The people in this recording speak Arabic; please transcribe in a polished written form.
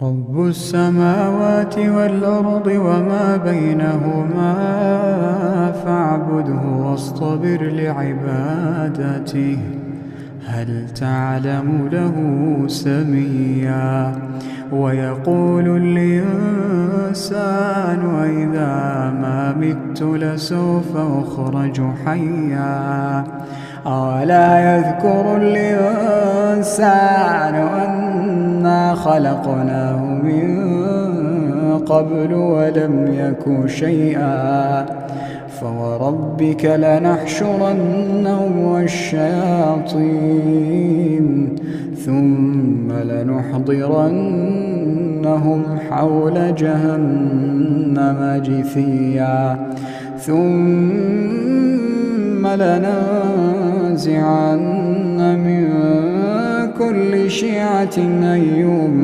رب السماوات والأرض وما بينهما فاعبده واصطبر لعبادته هل تعلم له سميا ويقول الإنسان أإذا ما مت لسوف أخرج حيا أولا يذكر الإنسان أنا خلقناه من قبل ولم يك شيئا فوربك لنحشرنهم والشياطين ثم لنحضرنهم حول جهنم جثيا ثم لننزعن من كل شيعة أيهم